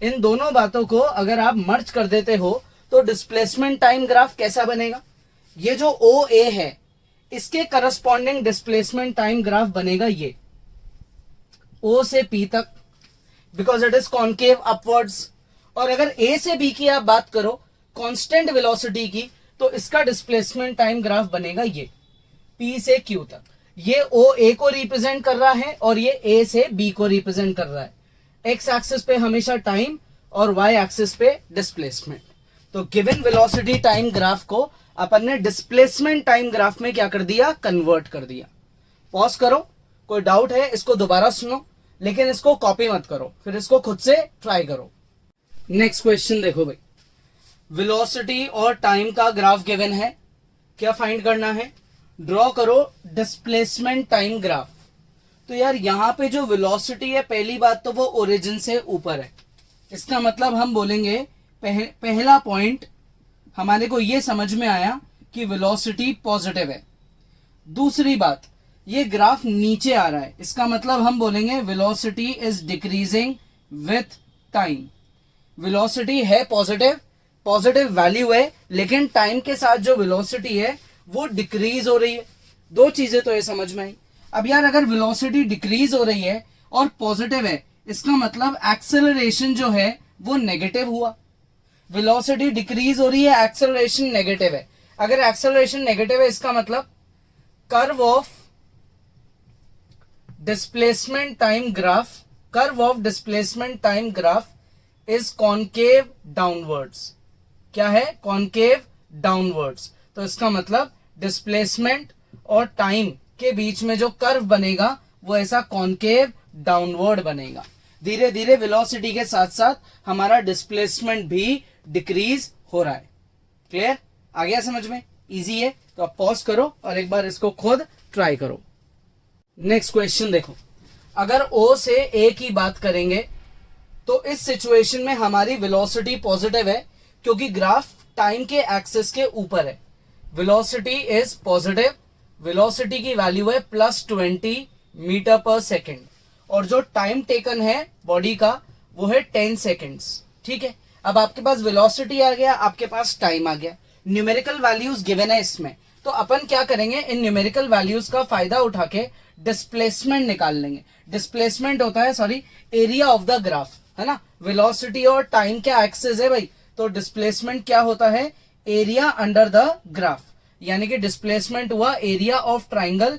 इन दोनों बातों को अगर आप मर्ज कर देते हो तो डिस्प्लेसमेंट टाइम ग्राफ कैसा बनेगा? ये जो ओ ए है इसके करस्पॉन्डिंग डिस्प्लेसमेंट टाइम ग्राफ बनेगा ये ओ से पी तक, because it is concave upwards. और अगर ए से बी की आप बात करो कांस्टेंट वेलोसिटी की, तो इसका डिस्प्लेसमेंट टाइम ग्राफ बनेगा ये पी से क्यू तक। ये ओ ए को रिप्रेजेंट कर रहा है और ये ए से बी को रिप्रेजेंट कर रहा है। एक्स एक्सिस पे हमेशा टाइम और वाई एक्सिस पे डिस्प्लेसमेंट। तो गिवन वेलोसिटी टाइम ग्राफ को अपन ने डिस्प्लेसमेंट टाइम ग्राफ में क्या कर दिया? कन्वर्ट कर दिया। पॉज करो, कोई डाउट है इसको दोबारा सुनो, लेकिन इसको कॉपी मत करो, फिर इसको खुद से ट्राई करो। नेक्स्ट क्वेश्चन देखो भाई, वेलोसिटी और टाइम का ग्राफ गिवन है, क्या फाइंड करना है? ड्रॉ करो डिस्प्लेसमेंट टाइम ग्राफ। तो यार यहां पे जो वेलोसिटी है, पहली बात तो वो ओरिजिन से ऊपर है, इसका मतलब हम बोलेंगे पहला पॉइंट हमारे को ये समझ में आया कि वेलोसिटी पॉजिटिव है। दूसरी बात, ये ग्राफ नीचे आ रहा है, इसका मतलब हम बोलेंगे velocity is decreasing with time. Velocity है पॉजिटिव वैल्यू है, लेकिन टाइम के साथ जो वेलोसिटी है वो डिक्रीज हो रही है। दो चीजें तो ये समझ में आई। अब यार अगर वेलोसिटी डिक्रीज हो रही है और पॉजिटिव है, इसका मतलब एक्सेलरेशन जो है वो नेगेटिव हुआ। वेलोसिटी डिक्रीज हो रही है, एक्सेलरेशन नेगेटिव है। अगर एक्सेलरेशन नेगेटिव है, इसका मतलब curve of displacement time graph is concave downwards. क्या है? Concave downwards. तो इसका मतलब डिस्प्लेसमेंट और टाइम के बीच में जो कर्व बनेगा वो ऐसा कॉन्केव डाउनवर्ड बनेगा। धीरे धीरे वेलोसिटी के साथ साथ हमारा डिस्प्लेसमेंट भी डिक्रीज हो रहा है। क्लियर? आ गया समझ में? इजी है, तो आप पॉज करो और एक बार इसको खुद ट्राई करो। नेक्स्ट क्वेश्चन देखो, अगर ओ से ए की बात करेंगे तो इस सिचुएशन में हमारी वेलोसिटी पॉजिटिव है, क्योंकि ग्राफ टाइम के एक्सिस के ऊपर है। वेलोसिटी इज पॉजिटिव, वेलोसिटी की वैल्यू है +20 मीटर पर सेकेंड, और जो टाइम टेकन है बॉडी का वो है 10 सेकेंड्स। ठीक है, अब आपके पास वेलोसिटी आ गया, आपके पास टाइम आ गया, न्यूमेरिकल वैल्यूज गिवन है इसमें, तो अपन क्या करेंगे, इन न्यूमेरिकल वैल्यूज का फायदा उठा के डिस्प्लेसमेंट निकाल लेंगे। डिस्प्लेसमेंट होता है एरिया ऑफ द ग्राफ, है ना। वेलोसिटी और टाइम क्या एक्सिस है भाई, तो डिस्प्लेसमेंट क्या होता है, एरिया अंडर द ग्राफ, यानी कि डिस्प्लेसमेंट हुआ area of triangle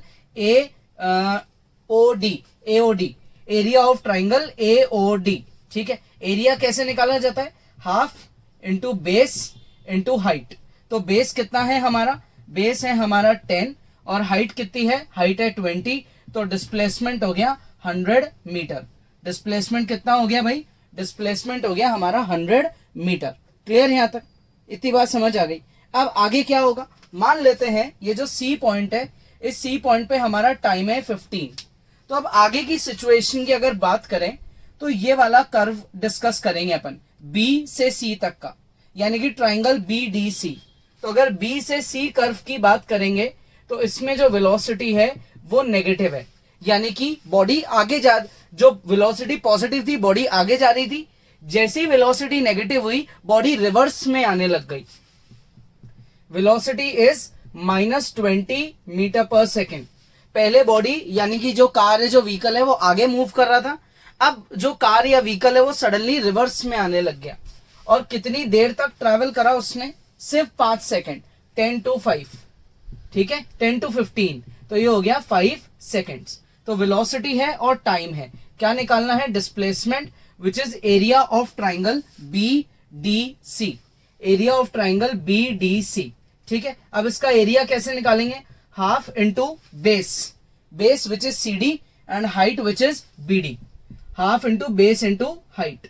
AOD, area of triangle AOD. ठीक है, एरिया कैसे निकाला जाता है, half into base into height. तो बेस कितना है हमारा, बेस है हमारा 10 और हाइट कितनी है, हाइट है 20, तो डिस्प्लेसमेंट हो गया 100 मीटर। डिस्प्लेसमेंट कितना हो गया भाई, डिस्प्लेसमेंट हो गया हमारा 100 मीटर। क्लियर यहां तक, इतनी बात समझ आ गई। अब आगे क्या होगा, मान लेते हैं ये जो सी पॉइंट है, इस सी पॉइंट पे हमारा टाइम है 15। तो अब आगे की सिचुएशन की अगर बात करें तो ये वाला कर्व डिस्कस करेंगे अपन, बी से सी तक का, यानी कि ट्राइंगल BDC। तो अगर बी से सी कर्व की बात करेंगे तो इसमें जो वेलोसिटी है वो नेगेटिव है, यानी कि बॉडी आगे जा, जो वेलोसिटी पॉजिटिव थी बॉडी आगे जा रही थी, जैसी वेलोसिटी नेगेटिव हुई बॉडी रिवर्स में आने लग गई। वेलोसिटी इज -20 मीटर पर सेकेंड। पहले बॉडी यानी कि जो कार है, जो व्हीकल है वो आगे मूव कर रहा था, अब जो कार या व्हीकल है वो सडनली रिवर्स में आने लग गया। और कितनी देर तक ट्रैवल करा उसने, सिर्फ 5 सेकेंड, 10 to 5, ठीक है, 10 to 15, तो ये हो गया 5 सेकेंड्स। तो वेलोसिटी है और टाइम है, क्या निकालना है, displacement which is area of triangle BDC, area of triangle BDC। ठीक है, अब इसका एरिया कैसे निकालेंगे, half into base, base which is CD and height which is BD, half into base into height.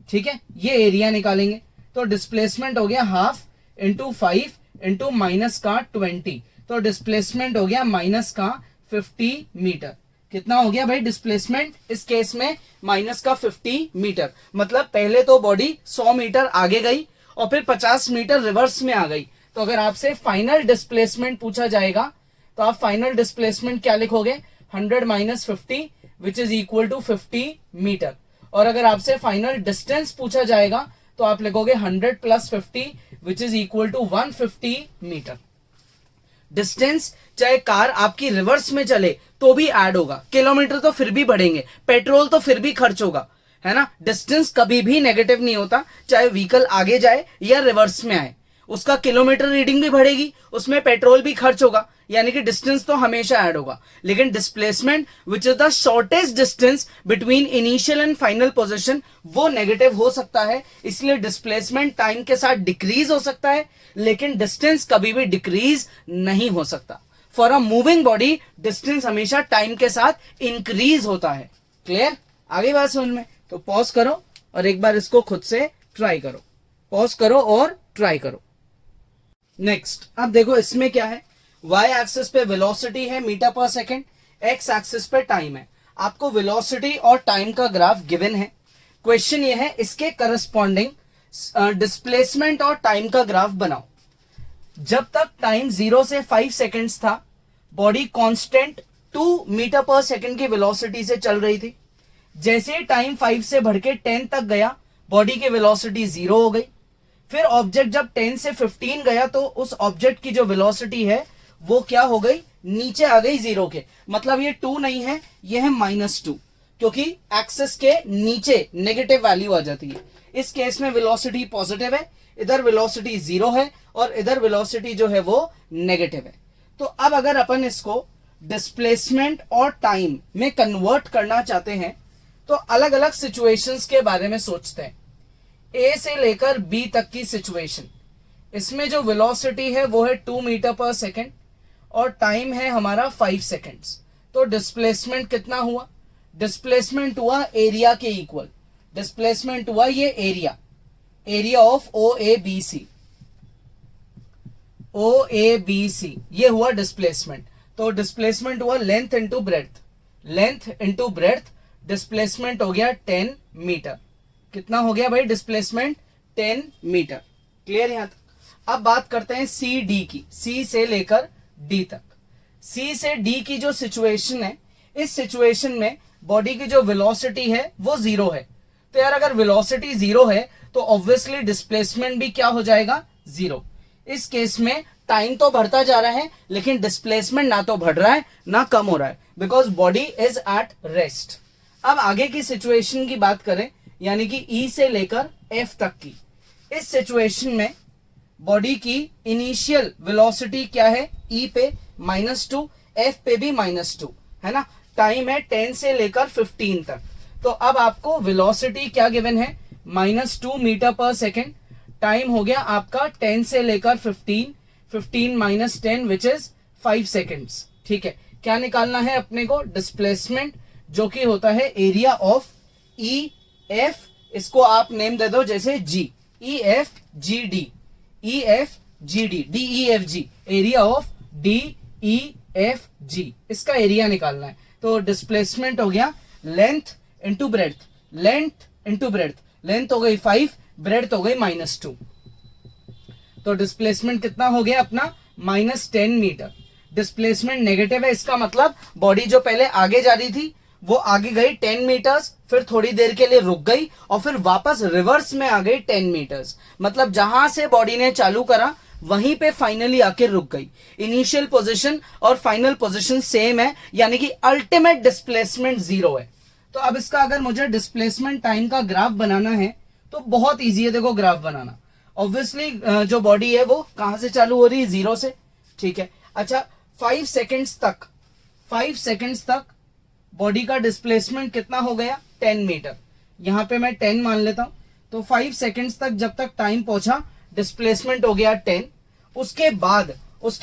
ठीक है, ये एरिया निकालेंगे। तो डिस्प्लेसमेंट हो गया हाफ इंटू 5 इंटू माइनस का 20, तो डिस्प्लेसमेंट हो गया माइनस का 50 मीटर। कितना हो गया भाई डिस्प्लेसमेंट, इस केस में माइनस का 50 मीटर, मतलब पहले तो बॉडी 100 मीटर आगे गई और फिर 50 मीटर रिवर्स में आ गई। तो अगर आपसे फाइनल डिस्प्लेसमेंट पूछा जाएगा तो आप फाइनल डिस्प्लेसमेंट क्या लिखोगे, 100 - 50 which is equal to 50 metre. और अगर आपसे फाइनल डिस्टेंस पूछा जाएगा तो आप लिखोगे 100 + 50 which is equal to 150 metre. Distance चाहे कार आपकी रिवर्स में चले तो भी ऐड होगा, किलोमीटर तो फिर भी बढ़ेंगे, पेट्रोल तो फिर भी खर्च होगा, है ना। डिस्टेंस कभी भी नेगेटिव नहीं होता, चाहे व्हीकल आगे जाए या रिवर्स में आए, उसका किलोमीटर रीडिंग भी बढ़ेगी, उसमें पेट्रोल भी खर्च होगा, यानी कि डिस्टेंस तो हमेशा ऐड होगा। लेकिन displacement which is the shortest distance between initial and final position, वो नेगेटिव हो सकता है, इसलिए डिस्प्लेसमेंट टाइम के साथ डिक्रीज हो सकता है, लेकिन डिस्टेंस कभी भी डिक्रीज नहीं हो सकता। For a moving body distance हमेशा टाइम के साथ इंक्रीज होता है। क्लियर, आगे बात समझ में, तो पॉज करो और एक बार इसको खुद से ट्राई करो, पॉज करो और ट्राई करो। नेक्स्ट, अब देखो इसमें क्या है, y एक्सिस पे वेलोसिटी है मीटर पर सेकेंड, x एक्सिस पे टाइम है। आपको वेलोसिटी और टाइम का ग्राफ गिवन है, क्वेश्चन ये है इसके करस्पॉन्डिंग डिस्प्लेसमेंट और टाइम का ग्राफ बनाओ। जब तक टाइम 0 से 5 सेकेंड्स था बॉडी कांस्टेंट 2 मीटर पर सेकेंड की वेलोसिटी से चल रही थी। जैसे ही टाइम 5 से बढ़ के 10 तक गया बॉडी की वेलोसिटी 0 हो गई। फिर ऑब्जेक्ट जब 10 से 15 गया तो उस ऑब्जेक्ट की जो वेलोसिटी है वो क्या हो गई, नीचे आ गई 0 के, मतलब ये 2 नहीं है, ये है -2, क्योंकि एक्सिस के नीचे नेगेटिव वैल्यू आ जाती है। इस केस में वेलोसिटी पॉजिटिव है, इधर वेलोसिटी 0 है और इधर वेलोसिटी जो है वो नेगेटिव है। तो अब अगर अपन इसको डिस्प्लेसमेंट और टाइम में कन्वर्ट करना चाहते हैं तो अलग अलग सिचुएशंस के बारे में सोचते हैं। ए से लेकर बी तक की सिचुएशन, इसमें जो वेलोसिटी है वो है 2 मीटर पर सेकेंड और टाइम है हमारा 5 सेकेंड्स। तो डिस्प्लेसमेंट कितना हुआ, डिस्प्लेसमेंट हुआ एरिया के इक्वल, डिस्प्लेसमेंट हुआ ये area, area of OABC, OABC ये हुआ डिस्प्लेसमेंट। तो डिस्प्लेसमेंट हुआ length into breadth, length into breadth, displacement हो गया 10 मीटर। कितना हो गया भाई डिस्प्लेसमेंट, 10 मीटर। क्लियर यहां तक। अब बात करते हैं सी डी की, सी से लेकर डी तक। सी से डी की जो सिचुएशन है, इस सिचुएशन में बॉडी की जो वेलोसिटी है वो 0 है। तो यार अगर वेलोसिटी 0 है तो ऑब्वियसली डिस्प्लेसमेंट भी क्या हो जाएगा, 0। इस केस में टाइम तो बढ़ता जा रहा है लेकिन डिस्प्लेसमेंट ना तो बढ़ रहा है ना कम हो रहा है, because body is at rest. अब आगे की सिचुएशन की बात करें, यानी कि ई से लेकर एफ तक की, इस सिचुएशन में बॉडी की इनिशियल वेलोसिटी क्या है, ई पे -2, एफ पे भी -2 है ना। टाइम है 10 से लेकर 15 तक। तो अब आपको वेलोसिटी क्या गिवन है, -2 मीटर पर सेकेंड। टाइम हो गया आपका 10 से लेकर 15, 15 - 10 विच इज 5 सेकेंड्स। ठीक है, क्या निकालना है अपने को, डिस्प्लेसमेंट, जो कि होता है एरिया ऑफ ई एफ, इसको आप नेम दे दो जैसे G, E F G D, E F G D, D E F G, area of D E F G, इसका एरिया निकालना है। तो डिस्प्लेसमेंट हो गया length into breadth, length into breadth, length हो गई 5, ब्रेड्थ हो गई -2, तो डिस्प्लेसमेंट कितना हो गया अपना -10 मीटर। डिस्प्लेसमेंट नेगेटिव है, इसका मतलब बॉडी जो पहले आगे जा रही थी वो आगे गई 10 मीटर्स, फिर थोड़ी देर के लिए रुक गई और फिर वापस रिवर्स में आ गई 10 मीटर्स। मतलब जहां से बॉडी ने चालू करा वहीं पे फाइनली आके रुक गई। इनिशियल पोजीशन और फाइनल पोजीशन सेम है, यानी कि अल्टीमेट डिस्प्लेसमेंट 0 है। तो अब इसका अगर मुझे डिस्प्लेसमेंट टाइम का ग्राफ बनाना है तो बहुत ईजी है, देखो ग्राफ बनाना। ऑब्वियसली जो बॉडी है वो कहां से चालू हो रही है, 0 से। ठीक है, अच्छा 5 सेकेंड्स तक बॉडी का डिस्प्लेसमेंट कितना हो गया, 10 मीटर। यहां पे मैं 10 मान लेता हूं। तो 5 सेकेंड्स तक जब तक टाइम पहुंचा, डिस्प्लेसमेंट हो गया 10। उसके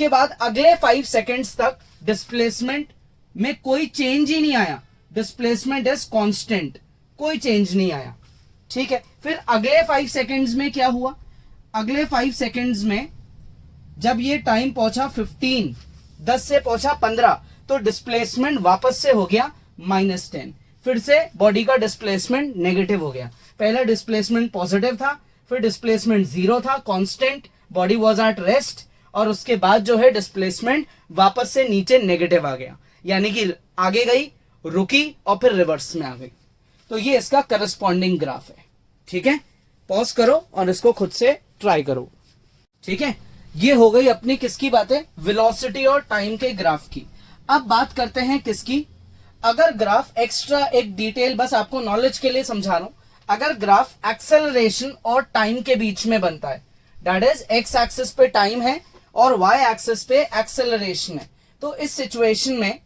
बाद अगले 5 सेकेंड्स तक डिस्प्लेसमेंट में कोई चेंज ही नहीं आया, डिस्प्लेसमेंट इज कांस्टेंट, कोई चेंज नहीं आया। ठीक है, फिर अगले 5 सेकेंड्स में क्या हुआ, अगले 5 सेकेंड्स में जब ये टाइम पहुंचा 15, 10 से पहुंचा 15, तो डिस्प्लेसमेंट वापस से हो गया -10, फिर से बॉडी का डिस्प्लेसमेंट नेगेटिव हो गया। पहला डिस्प्लेसमेंट पॉजिटिव था, फिर डिस्प्लेसमेंट 0 था, constant, body was at rest, और उसके बाद जो है डिस्प्लेसमेंट वापस से नीचे नेगेटिव आ गया, यानी कि आगे गई, रुकी और फिर रिवर्स में आ गई। तो ये इसका करस्पॉन्डिंग ग्राफ है। ठीक है, पॉज करो और इसको खुद से ट्राई करो। ठीक है, ये हो गई अपनी किसकी बातें, वेलोसिटी और टाइम के ग्राफ की। अब बात करते हैं किसकी, अगर ग्राफ एक्स्ट्रा एक डिटेल बस आपको नॉलेज के लिए समझा रहा हूं, अगर ग्राफ एक्सेलरेशन और टाइम के बीच में बनता है, दैट इज एक्स एक्सिस पे टाइम है और वाई एक्सिस पे एक्सेलरेशन है, तो इस सिचुएशन में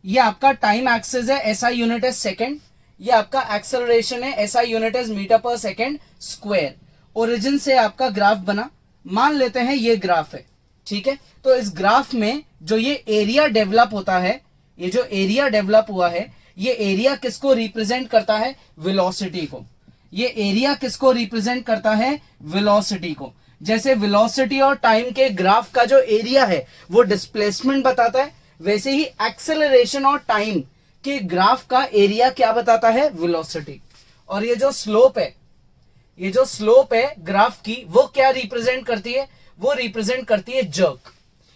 ये आपका टाइम एक्सिस है, एसआई यूनिट है सेकेंड, ये आपका एक्सेलरेशन है, एसआई यूनिट इज मीटर पर सेकेंड स्क्वायर। ओरिजिन से आपका ग्राफ बना, मान लेते हैं ये ग्राफ है। ठीक है, तो इस ग्राफ में जो ये एरिया डेवलप होता है, ये जो एरिया डेवलप हुआ है, ये एरिया किसको रिप्रेजेंट करता है, वेलोसिटी को। ये एरिया किसको रिप्रेजेंट करता है, वेलोसिटी को। जैसे वेलोसिटी और टाइम के ग्राफ का जो एरिया है वो डिस्प्लेसमेंट बताता है, वैसे ही एक्सेलरेशन और टाइम के ग्राफ का एरिया क्या बताता है, वेलोसिटी। और ये जो स्लोप है, ये जो स्लोप है ग्राफ की, वो क्या रिप्रेजेंट करती है, वो रिप्रेजेंट करती है जर्क।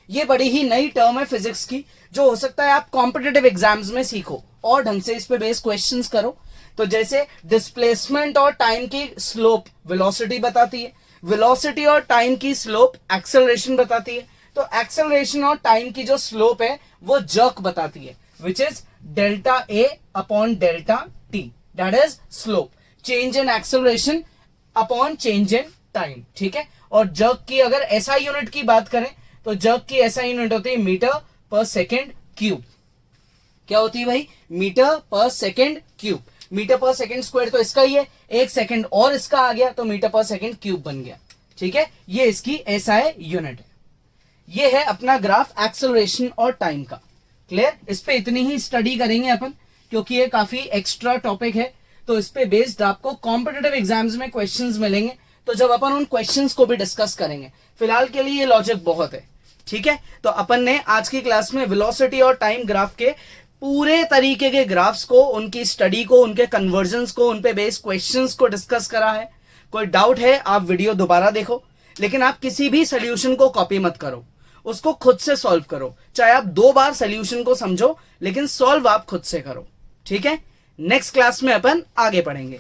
ये बड़ी ही नई टर्म है फिजिक्स की, जो हो सकता है आप कॉम्पिटिटिव एग्जाम्स में सीखो और ढंग से इस पे बेस क्वेश्चंस करो। तो जैसे डिस्प्लेसमेंट और टाइम की स्लोप वेलोसिटी बताती है, वेलोसिटी और टाइम की स्लोप एक्सेलरेशन बताती है, तो एक्सेलरेशन और टाइम की जो स्लोप है वो जर्क बताती है, which is delta A upon delta T, that is slope, change in acceleration upon change in time. ठीक है, और जर्क की अगर एसआई यूनिट की बात करें तो जर्क की एसआई यूनिट होती है मीटर पर सेकेंड क्यूब। क्या होती है भाई, मीटर पर सेकेंड क्यूब। मीटर पर सेकेंड स्क्वायर तो इसका ही है, एक सेकेंड और इसका आ गया तो मीटर पर सेकेंड क्यूब बन गया। ठीक है, ये इसकी एसआई यूनिट है। ये है अपना ग्राफ एक्सेलरेशन और टाइम का। क्लियर, इस पे इतनी ही स्टडी करेंगे अपन, क्योंकि ये काफी एक्स्ट्रा टॉपिक है, तो इस पे बेस्ड आपको कॉम्पिटिटिव एग्जाम्स में क्वेश्चंस मिलेंगे, तो जब अपन उन क्वेश्चंस को भी डिस्कस करेंगे। फिलहाल के लिए ये लॉजिक बहुत है। ठीक है, तो अपन ने आज की क्लास में वेलोसिटी और टाइम ग्राफ के पूरे तरीके के ग्राफ्स को, उनकी स्टडी को, उनके कन्वर्जन्स को, उन पे बेस्ड क्वेश्चंस को डिस्कस करा है। कोई डाउट है आप वीडियो दोबारा देखो, लेकिन आप किसी भी सोल्यूशन को कॉपी मत करो, उसको खुद से सॉल्व करो। चाहे आप 2 बार सोल्यूशन को समझो, लेकिन सॉल्व आप खुद से करो। ठीक है, नेक्स्ट क्लास में अपन आगे पढ़ेंगे।